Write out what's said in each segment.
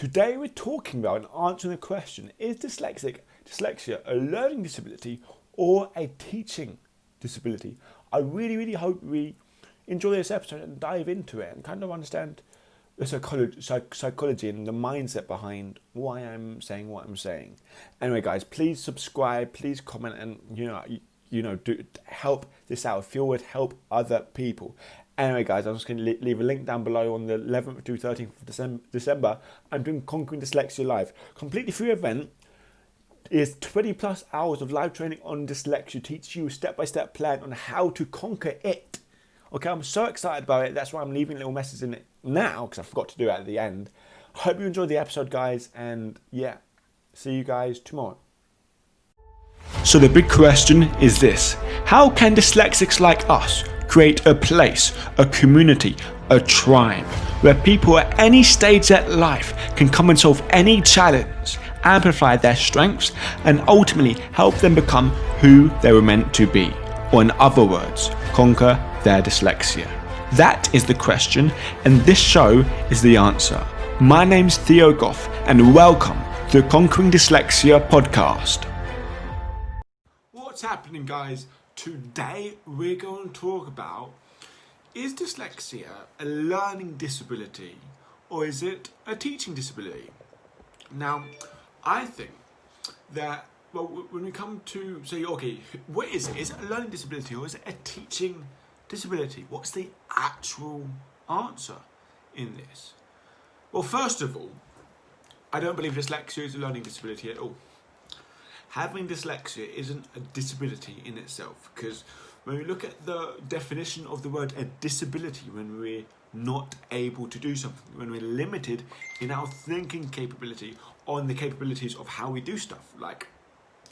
Today we're talking about and answering the question, is dyslexia a learning disability or a teaching disability? I really hope we enjoy this episode and dive into it and kind of understand the psychology and the mindset behind why I'm saying what I'm saying. Anyway, guys, please subscribe, please comment, and do help this out. If you would help other people. Anyway, guys, I'm just going to leave a link down below. On the 11th to 13th of December, I'm doing Conquering Dyslexia Live. Completely free event. Is 20 plus hours of live training on dyslexia. Teach you a step-by-step plan on how to conquer it. Okay, I'm so excited about it. That's why I'm leaving a little message in it now, because I forgot to do it at the end. Hope you enjoyed the episode, guys. And yeah, see you guys tomorrow. So the big question is this: how can dyslexics like us create a place, a community, a tribe where people at any stage of life can come and solve any challenge, amplify their strengths, and ultimately help them become who they were meant to be? Or in other words, conquer their dyslexia. That is the question, and this show is the answer. My name's Theo Goff, and welcome to the Conquering Dyslexia podcast. What's happening, guys? Today we're going to talk about, is dyslexia a learning disability or is it a teaching disability? Now, I think that, well, when we come to say, okay, what is it? Is it a learning disability or is it a teaching disability? What's the actual answer in this? Well, first of all, I don't believe dyslexia is a learning disability at all. Having dyslexia isn't a disability in itself, because when we look at the definition of the word a disability, when we're not able to do something, when we're limited in our thinking capability on the capabilities of how we do stuff, like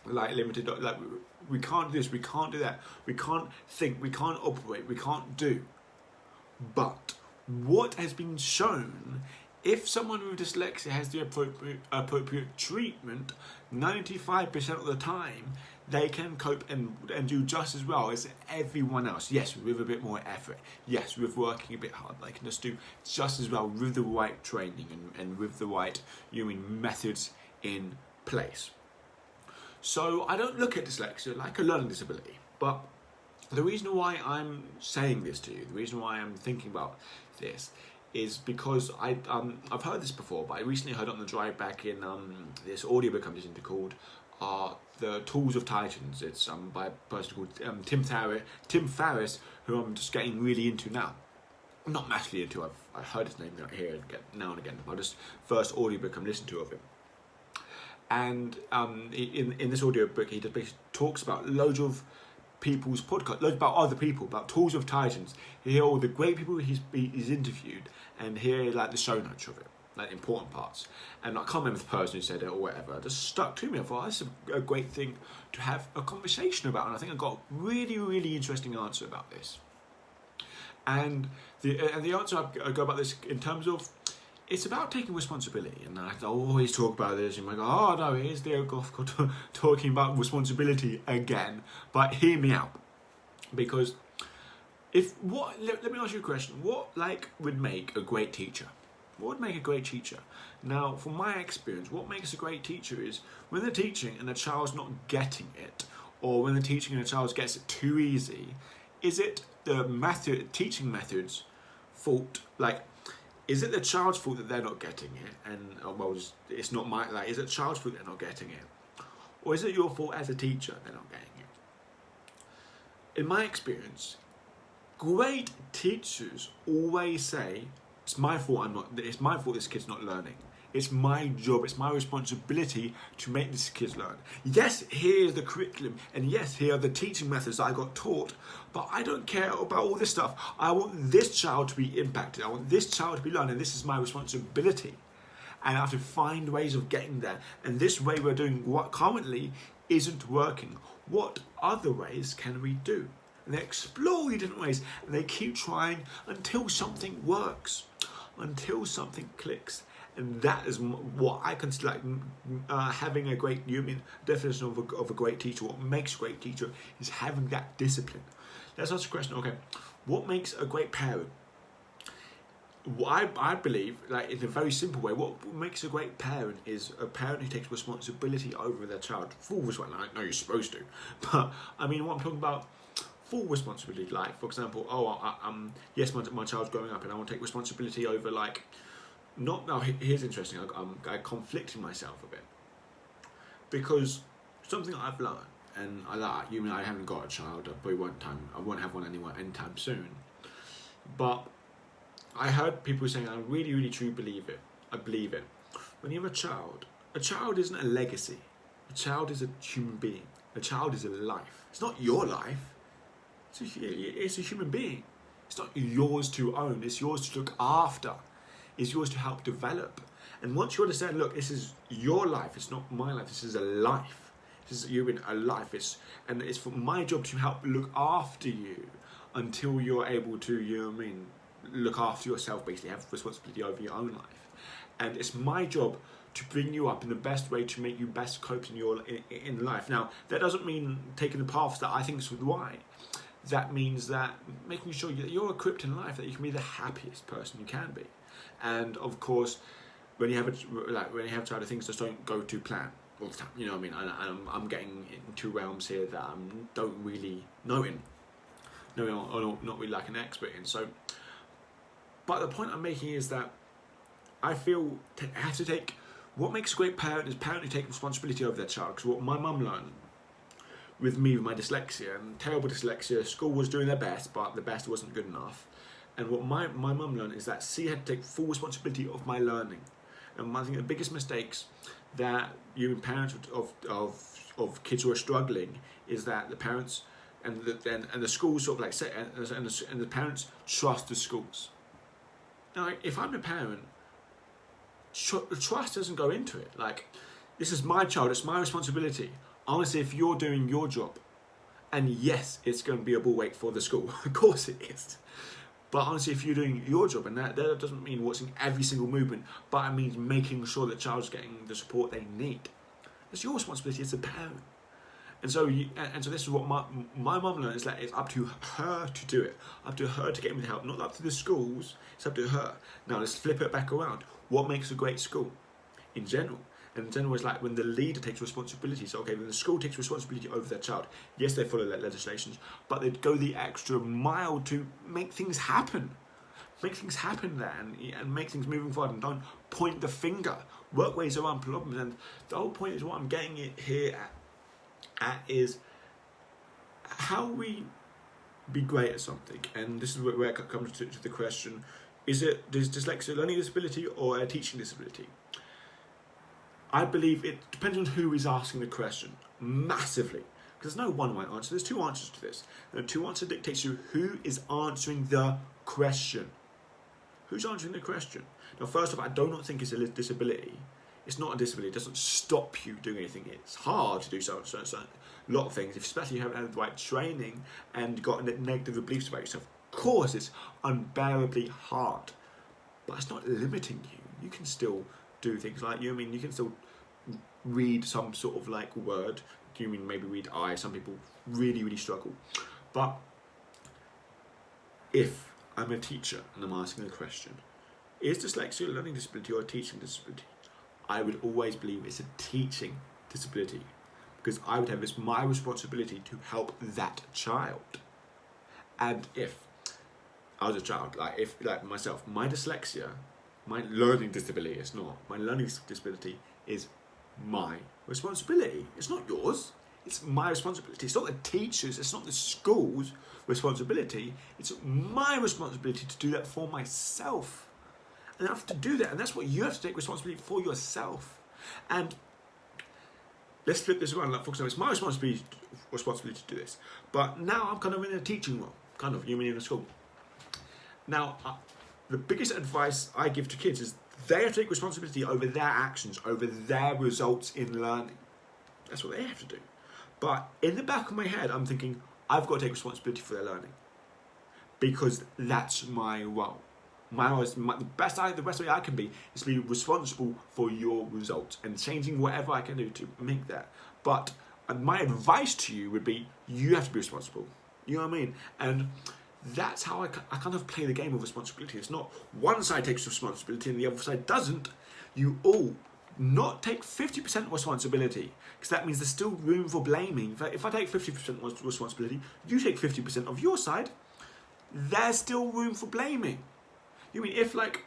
limited, like we can't do this, we can't do that, we can't think, we can't operate, we can't do. But what has been shown, if someone with dyslexia has the appropriate treatment, 95% of the time, they can cope and do just as well as everyone else. Yes, with a bit more effort. Yes, with working a bit hard. They can just do just as well with the right training and with the right methods in place. So I don't look at dyslexia like a learning disability. But the reason why I'm saying this to you, the reason why I'm thinking about this, is because I've heard this before, but I recently heard it on the drive back in this audiobook I'm listening to called The Tools of Titans. It's by a person called Tim Ferriss, who I'm just getting really into now. I'm not massively into. I've heard his name here now and again. But just first audiobook I'm listening to of him. And in this audiobook, he just basically talks about loads of people's podcast, loads about other people, about Tools of Titans. You hear all the great people he's interviewed, and hear like the show notes of it, like important parts. And I can't remember the person who said it or whatever. It just stuck to me. I thought that's a great thing to have a conversation about, and I think I got a really interesting answer about this. And the answer I go about this in terms of, it's about taking responsibility, and I always talk about this. You might go, oh no, here's Theo Goff talking about responsibility again. But hear me out, because let me ask you a question. What would make a great teacher? What would make a great teacher? Now, from my experience, what makes a great teacher is when they're teaching and the child's not getting it, or when they're teaching and the child gets it too easy. Is it the teaching method's fault? Is it the child's fault that they're not getting it? And it's not is it the child's fault they're not getting it? Or is it your fault as a teacher they're not getting it? In my experience, great teachers always say, it's my fault this kid's not learning. It's my job, it's my responsibility to make this kid learn. Yes, here's the curriculum, and yes, here are the teaching methods that I got taught, but I don't care about all this stuff. I want this child to be impacted. I want this child to be learning. This is my responsibility. And I have to find ways of getting there. And this way we're doing what currently isn't working. What other ways can we do? And they explore the different ways, and they keep trying until something works, until something clicks. And that is what I consider having a great definition of a great teacher. What makes a great teacher is having that discipline. Let's ask the question, okay, what makes a great parent? I believe, like in a very simple way, what makes a great parent is a parent who takes responsibility over their child. Full responsibility. I know you're supposed to, but I mean, what I'm talking about, full responsibility. Like, for example, yes, my child's growing up, and I want to take responsibility over, like, not now. Here's interesting. I conflicting myself a bit because something I've learned, and you mean I haven't got a child. I won't have one anytime soon, but I heard people saying, I really, really truly believe it. I believe it. When you have a child isn't a legacy. A child is a human being. A child is a life. It's not your life. It's a human being. It's not yours to own. It's yours to look after. It's yours to help develop. And once you understand, look, this is your life. It's not my life. This is a life. This is you in a life. It's for my job to help look after you until you're able to, you know what I mean, look after yourself, basically have responsibility over your own life. And it's my job to bring you up in the best way to make you best cope in life. Now, that doesn't mean taking the paths that I think is right. That means that making sure that you're equipped in life, that you can be the happiest person you can be. And of course, when you have a child, things just don't go to plan all the time. You know what I mean? I'm getting into realms here that I don't really know or not really like an expert in. So, but the point I'm making is that I feel I have to take. What makes a great parent is a parent who takes responsibility over their child. Because what my mum learned with me with my dyslexia, and terrible dyslexia, school was doing their best, but the best wasn't good enough. And what my mum learned is that she had to take full responsibility of my learning. And I think the biggest mistakes that you parents of kids who are struggling is that the parents and the schools sort of like say and the parents trust the schools. Now, if I'm a parent, trust doesn't go into it. Like, this is my child, it's my responsibility. I want to see if you're doing your job. And yes, it's going to be a ball wait for the school. Of course it is. But honestly, if you're doing your job, and that doesn't mean watching every single movement, but it means making sure that child's getting the support they need. It's your responsibility as a parent. And so, so this is what my mum learned, is that it's up to her to do it, up to her to get me the help, not up to the schools. It's up to her. Now let's flip it back around. What makes a great school, in general? And in general, it's like when the leader takes responsibility. So, okay, when the school takes responsibility over their child, yes, they follow legislations, but they go the extra mile to make things happen. Make things happen there and make things moving forward, and don't point the finger. Work ways around problems. And the whole point is what I'm getting it here at is how we be great at something. And this is where it comes to the question, is dyslexia a learning disability or a teaching disability? I believe it depends on who is asking the question, massively. Because there's no one right answer, there's two answers to this. And two answers dictates you who is answering the question. Who's answering the question? Now, first of all, I do not think it's a disability. It's not a disability, it doesn't stop you doing anything. It's hard to do so a lot of things, especially if you haven't had the right training and got negative beliefs about yourself. Of course, it's unbearably hard, but it's not limiting you. You can still do things like, you can still read some sort of like word. You mean maybe read I? Some people really, really struggle. But if I'm a teacher and I'm asking the question, is dyslexia a learning disability or a teaching disability? I would always believe it's a teaching disability, because I would have it's my responsibility to help that child. And if I was a child, like myself, my dyslexia, my learning disability is not. My learning disability is my responsibility. It's not yours. It's my responsibility. It's not the teacher's, it's not the school's responsibility. It's my responsibility to do that for myself. And I have to do that. And that's what you have to take responsibility for yourself. And let's flip this around. Like, for example, it's my responsibility to do this. But now I'm kind of in a teaching role. Kind of, you mean in a school. Now, the biggest advice I give to kids is they have to take responsibility over their actions, over their results in learning. That's what they have to do. But in the back of my head, I'm thinking, I've got to take responsibility for their learning, because that's my role. The best way I can be is to be responsible for your results and changing whatever I can do to make that. But my advice to you would be, you have to be responsible. You know what I mean? And that's how I kind of play the game of responsibility. It's not one side takes responsibility and the other side doesn't. You all not take 50% responsibility, because that means there's still room for blaming. If I take 50% responsibility, you take 50% of your side, there's still room for blaming. You mean if like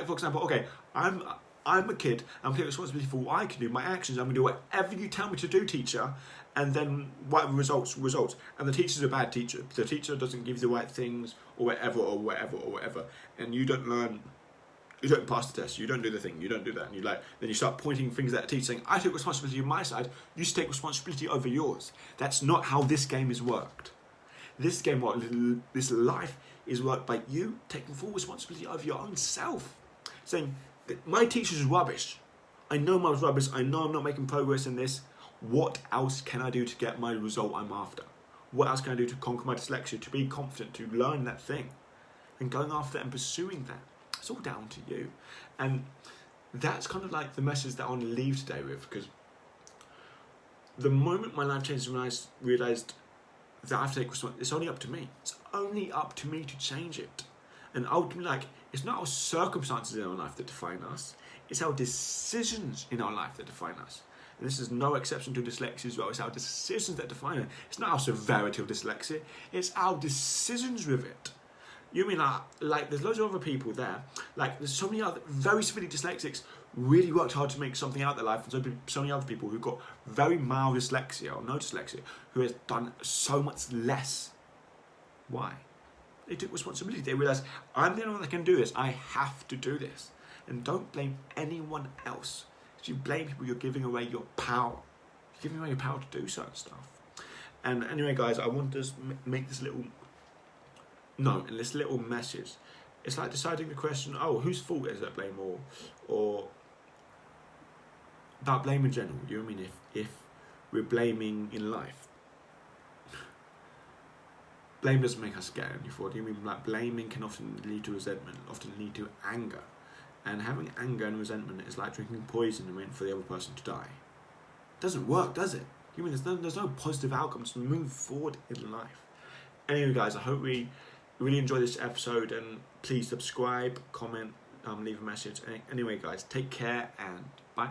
for example, okay, I'm a kid, I'm taking responsibility for what I can do, my actions, I'm going to do whatever you tell me to do, teacher, and then whatever results. And the teacher's a bad teacher. The teacher doesn't give you the right things, or whatever, and you don't learn, you don't pass the test, you don't do the thing, you don't do that, and then you start pointing fingers at the teacher saying, I took responsibility on my side, you should take responsibility over yours. That's not how this game is worked. This life is worked by you taking full responsibility over your own self. Saying, my teacher's rubbish. I know my rubbish. I know I'm not making progress in this. What else can I do to get my result I'm after? What else can I do to conquer my dyslexia, to be confident, to learn that thing? And going after it and pursuing that. It's all down to you. And that's kind of like the message that I want to leave today with, because the moment my life changed when I realised that I have to take responsibility, it's only up to me. It's only up to me to change it. And ultimately, it's not our circumstances in our life that define us, it's our decisions in our life that define us. And this is no exception to dyslexia as well. It's our decisions that define it. It's not our severity of dyslexia, it's our decisions with it. You mean like there's loads of other people there, like there's so many other very severely dyslexics really worked hard to make something out of their life, and so many other people who've got very mild dyslexia or no dyslexia who has done so much less. Why? They took responsibility. They realised, I'm the only one that can do this. I have to do this. And don't blame anyone else. If you blame people, you're giving away your power. You're giving away your power to do certain stuff. And anyway, guys, I want to make this little note and this little message. It's like deciding the question, whose fault is that blame, or about blame in general. You know what I mean? If we're blaming in life, blame doesn't make us get any fault. You mean like blaming can often lead to resentment, often lead to anger, and having anger and resentment is like drinking poison and waiting for the other person to die. It doesn't work, does it? You mean there's no positive outcomes to move forward in life. Anyway, guys, I hope we really enjoyed this episode, and please subscribe, comment, leave a message. Anyway, guys, take care and bye.